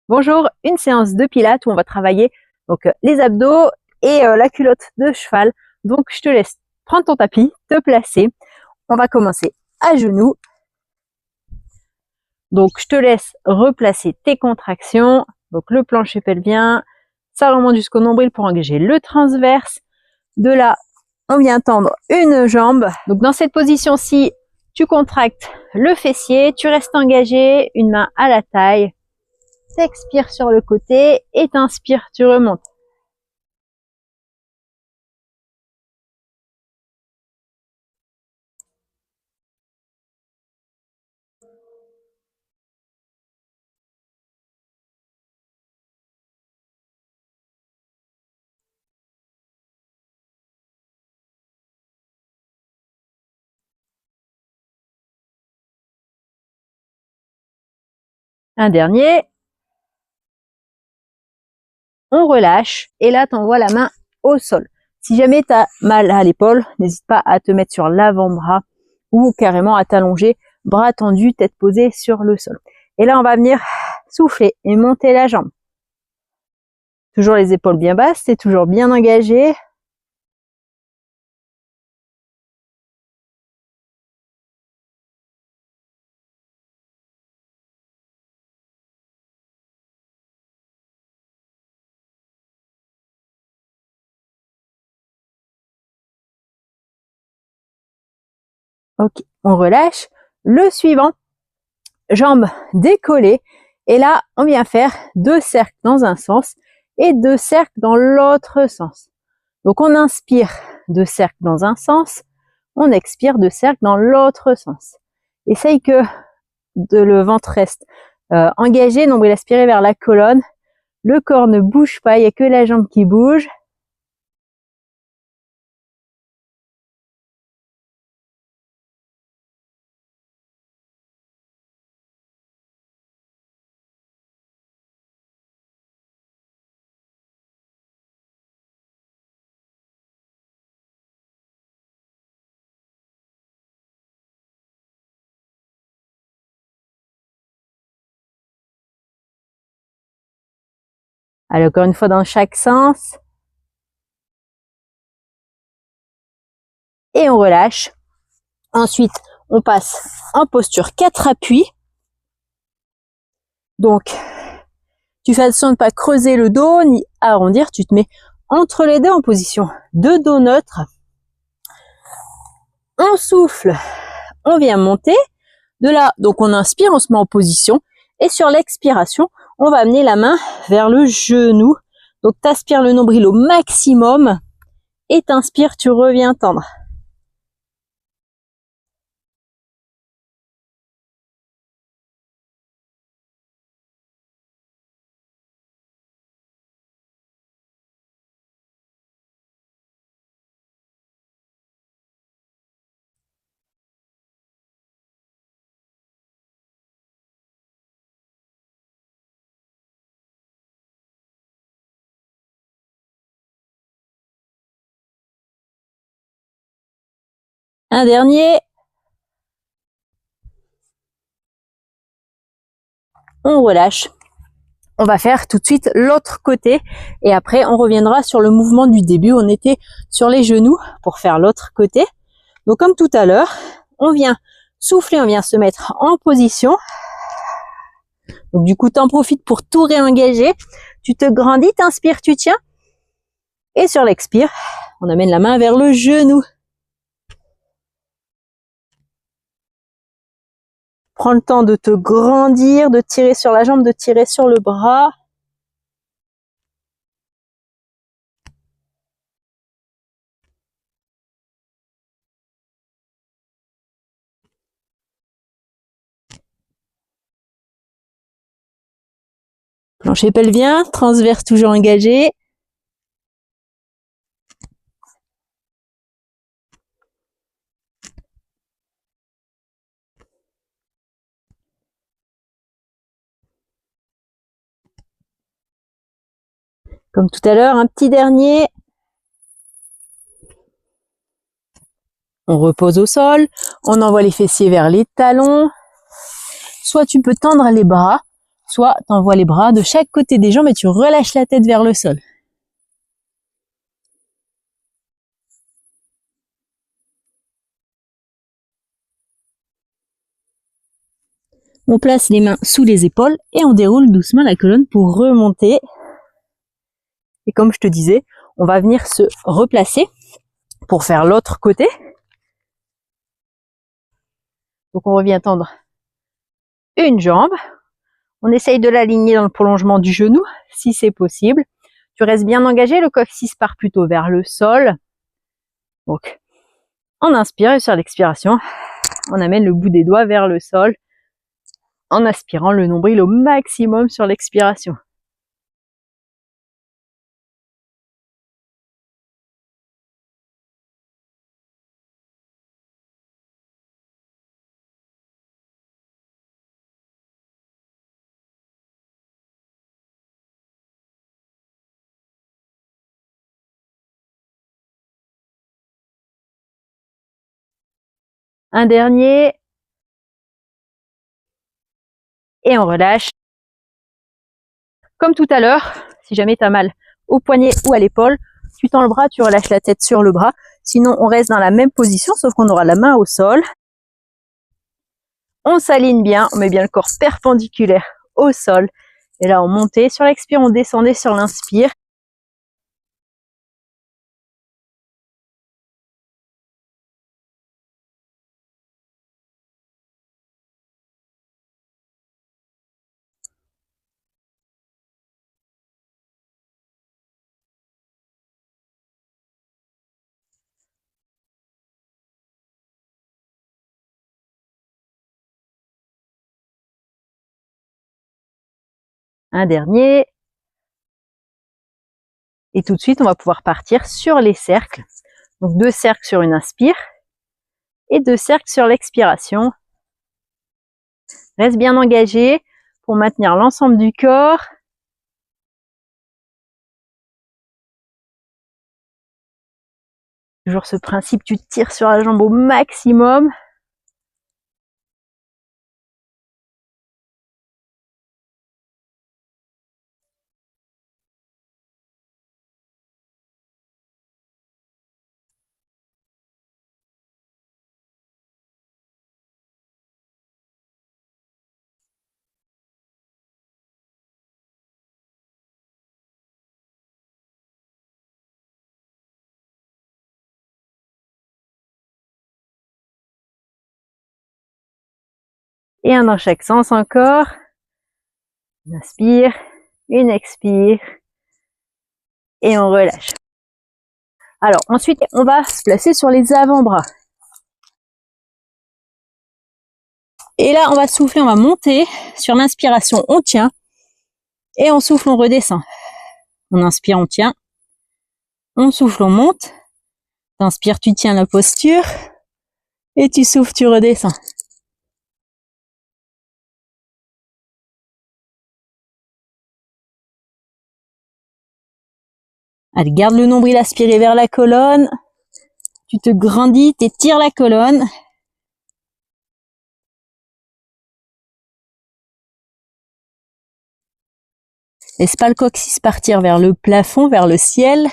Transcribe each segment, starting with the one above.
Bonjour, une séance de pilates où on va travailler donc les abdos et la culotte de cheval. Donc je te laisse prendre ton tapis, te placer. On va commencer à genoux. Donc je te laisse replacer tes contractions. Donc le plancher pelvien, ça remonte jusqu'au nombril pour engager le transverse. De là, on vient tendre une jambe. Donc dans cette position-ci, tu contractes le fessier, tu restes engagé, une main à la taille. T'expires sur le côté et t'inspires, tu remontes. Un dernier. On relâche et là, tu envoies la main au sol. Si jamais tu as mal à l'épaule, n'hésite pas à te mettre sur l'avant-bras ou carrément à t'allonger, bras tendus, tête posée sur le sol. Et là, on va venir souffler et monter la jambe. Toujours les épaules bien basses, c'est toujours bien engagé. Ok, on relâche. Le suivant, jambes décollées. Et là, on vient faire 2 cercles dans un sens et 2 cercles dans l'autre sens. Donc on inspire 2 cercles dans un sens, on expire 2 cercles dans l'autre sens. Essaye que le ventre reste engagé, nombril aspiré vers la colonne. Le corps ne bouge pas, il n'y a que la jambe qui bouge. Allez, encore une fois dans chaque sens. Et on relâche. Ensuite, on passe en posture 4 appuis. Donc, tu fais attention de ne pas creuser le dos ni arrondir. Tu te mets entre les deux en position de dos neutre. On souffle, on vient monter. De là, donc on inspire, on se met en position. Et sur l'expiration, on va amener la main vers le genou. Donc tu aspires le nombril au maximum. Et t'inspires, tu reviens tendre. Un dernier. On relâche. On va faire tout de suite l'autre côté et après on reviendra sur le mouvement du début. On était sur les genoux pour faire l'autre côté. Donc comme tout à l'heure, on vient souffler, on vient se mettre en position. Donc du coup, t'en profites pour tout réengager. Tu te grandis, t'inspires, tu tiens. Et sur l'expire, on amène la main vers le genou. Prends le temps de te grandir, de tirer sur la jambe, de tirer sur le bras. Plancher pelvien, transverse toujours engagé. Comme tout à l'heure, un petit dernier. On repose au sol, on envoie les fessiers vers les talons. Soit tu peux tendre les bras, Soit tu envoies les bras de chaque côté des jambes et tu relâches la tête vers le sol. On place les mains sous les épaules et on déroule doucement la colonne pour remonter. Et comme je te disais, on va venir se replacer pour faire l'autre côté. Donc on revient tendre une jambe. On essaye de l'aligner dans le prolongement du genou, si c'est possible. Tu restes bien engagé, le coccyx part plutôt vers le sol. Donc, on inspire et sur l'expiration, on amène le bout des doigts vers le sol en aspirant le nombril au maximum sur l'expiration. Un dernier. Et on relâche. Comme tout à l'heure, si jamais tu as mal au poignet ou à l'épaule, tu tends le bras, tu relâches la tête sur le bras. Sinon, on reste dans la même position, sauf qu'on aura la main au sol. On s'aligne bien, on met bien le corps perpendiculaire au sol. Et là, on montait. Sur l'expire, on descendait sur l'inspire. Un dernier. Et tout de suite, on va pouvoir partir sur les cercles. Donc 2 cercles sur une inspire et 2 cercles sur l'expiration. Reste bien engagé pour maintenir l'ensemble du corps. Toujours ce principe, tu tires sur la jambe au maximum. Et un dans chaque sens encore. Une inspire, une expire. Et on relâche. Alors ensuite, on va se placer sur les avant-bras. Et là, on va souffler, on va monter. Sur l'inspiration, on tient. Et on souffle, on redescend. On inspire, on tient. On souffle, on monte. T'inspires, tu tiens la posture. Et tu souffles, tu redescends. Allez, garde le nombril aspiré vers la colonne. Tu te grandis, t'étires la colonne. Laisse pas le coccyx partir vers le plafond, vers le ciel.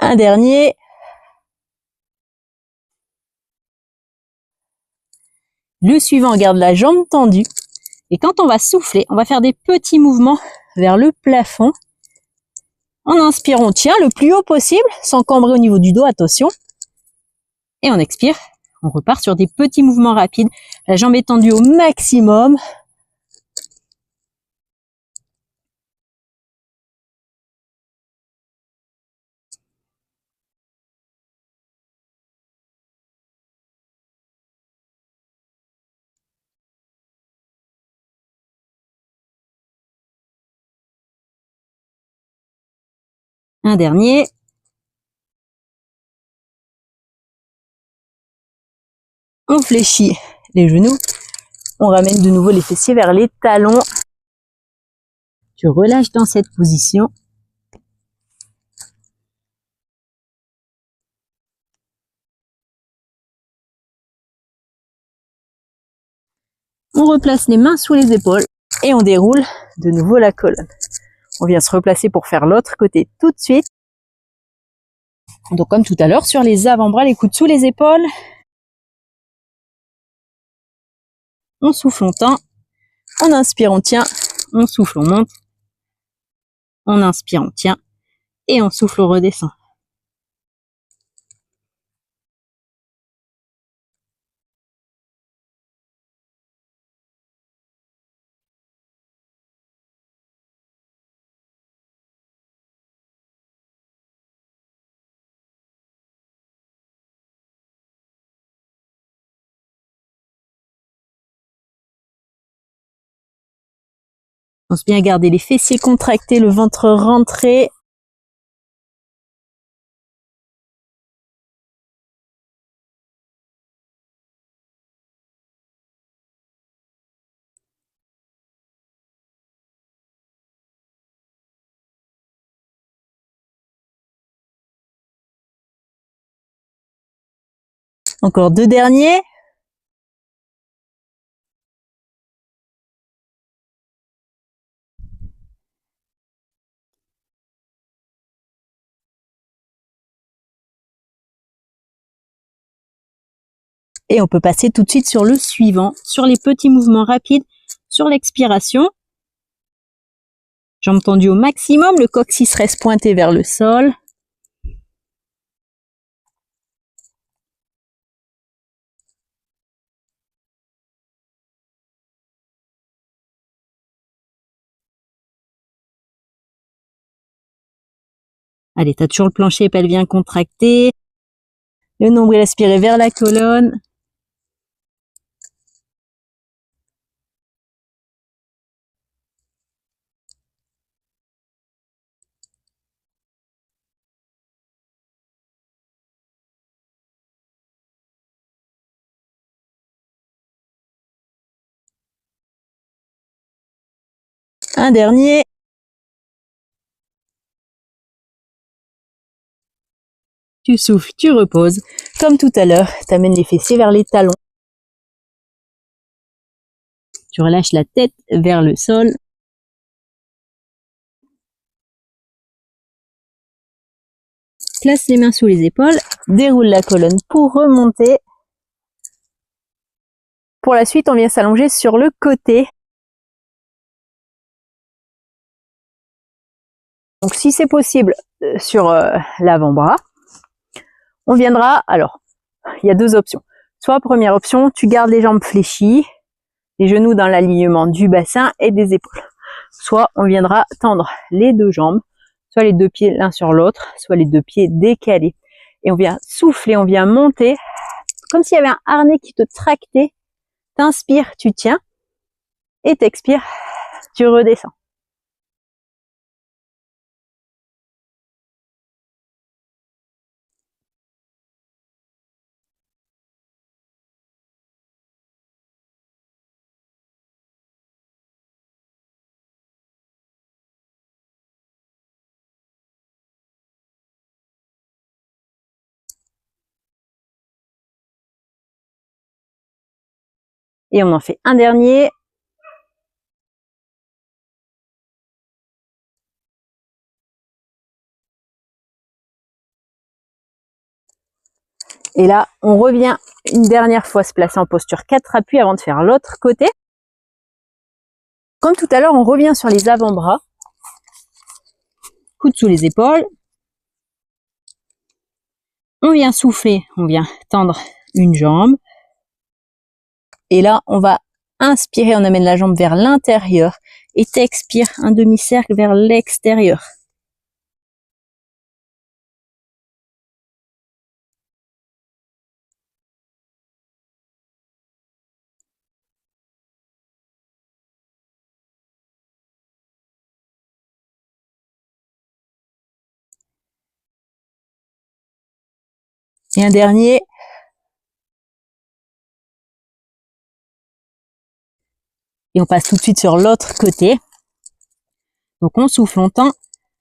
Un dernier. Le suivant, garde la jambe tendue. Et quand on va souffler, on va faire des petits mouvements vers le plafond. En inspire, on tient le plus haut possible, sans cambrer au niveau du dos, attention. Et on expire, on repart sur des petits mouvements rapides. La jambe est tendue au maximum. Un dernier. On fléchit les genoux. On ramène de nouveau les fessiers vers les talons. Tu relâches dans cette position. On replace les mains sous les épaules et on déroule de nouveau la colonne. On vient se replacer pour faire l'autre côté tout de suite. Donc comme tout à l'heure, sur les avant-bras, les coudes sous les épaules. On souffle, on tend. On inspire, on tient. On souffle, on monte. On inspire, on tient. Et on souffle, on redescend. Pense bien à garder les fessiers contractés, le ventre rentré. Encore 2 derniers. Et on peut passer tout de suite sur le suivant, sur les petits mouvements rapides, sur l'expiration. Jambes tendues au maximum, le coccyx reste pointé vers le sol. Allez, t'as toujours le plancher pelvien contracté. Le nombril aspiré vers la colonne. Un dernier. Tu souffles, tu reposes. Comme tout à l'heure, tu amènes les fessiers vers les talons. Tu relâches la tête vers le sol. Place les mains sous les épaules. Déroule la colonne pour remonter. Pour la suite, on vient s'allonger sur le côté. Donc si c'est possible, sur l'avant-bras, on viendra, alors, il y a 2 options. Soit première option, tu gardes les jambes fléchies, les genoux dans l'alignement du bassin et des épaules. Soit on viendra tendre les 2 jambes, soit les 2 pieds l'un sur l'autre, soit les 2 pieds décalés. Et on vient souffler, on vient monter, comme s'il y avait un harnais qui te tractait. T'inspires, tu tiens, et t'expires, tu redescends. Et on en fait un dernier. Et là, on revient une dernière fois se placer en posture 4 appuis avant de faire l'autre côté. Comme tout à l'heure, on revient sur les avant-bras. Coudes sous les épaules. On vient souffler, on vient tendre une jambe. Et là, on va inspirer, on amène la jambe vers l'intérieur. Et t'expires un demi-cercle vers l'extérieur. Et un dernier. Et on passe tout de suite sur l'autre côté. Donc on souffle longtemps,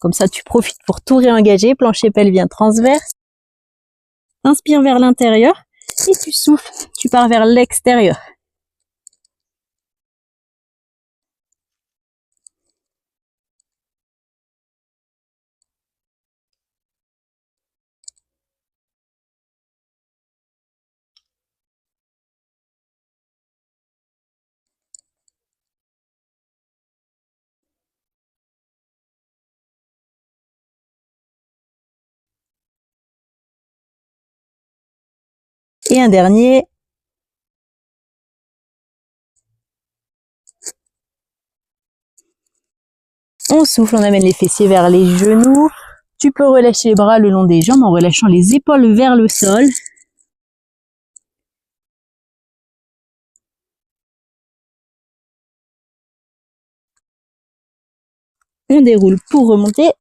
comme ça tu profites pour tout réengager, plancher pelvien transverse. Inspire vers l'intérieur et tu souffles, tu pars vers l'extérieur. Et un dernier. On souffle, on amène les fessiers vers les genoux. Tu peux relâcher les bras le long des jambes en relâchant les épaules vers le sol. On déroule pour remonter.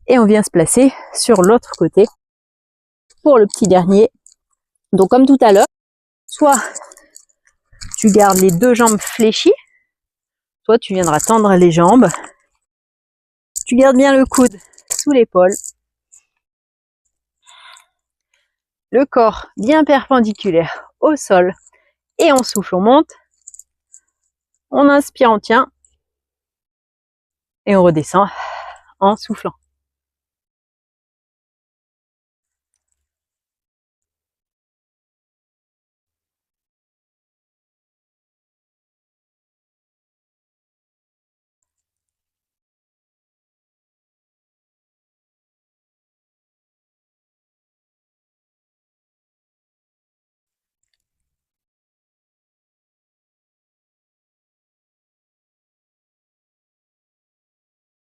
Et on vient se placer sur l'autre côté pour le petit dernier. Donc comme tout à l'heure, soit tu gardes les deux jambes fléchies, soit tu viendras tendre les jambes. Tu gardes bien le coude sous l'épaule. Le corps bien perpendiculaire au sol. Et on souffle, on monte. On inspire, on tient. Et on redescend en soufflant.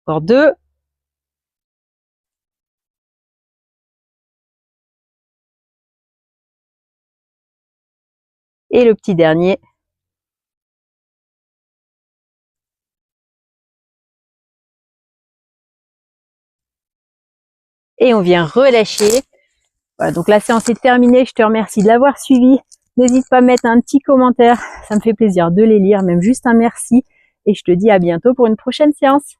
Encore 2. Et le petit dernier. Et on vient relâcher. Voilà, donc la séance est terminée. Je te remercie de l'avoir suivi. N'hésite pas à mettre un petit commentaire. Ça me fait plaisir de les lire, même juste un merci. Et je te dis à bientôt pour une prochaine séance.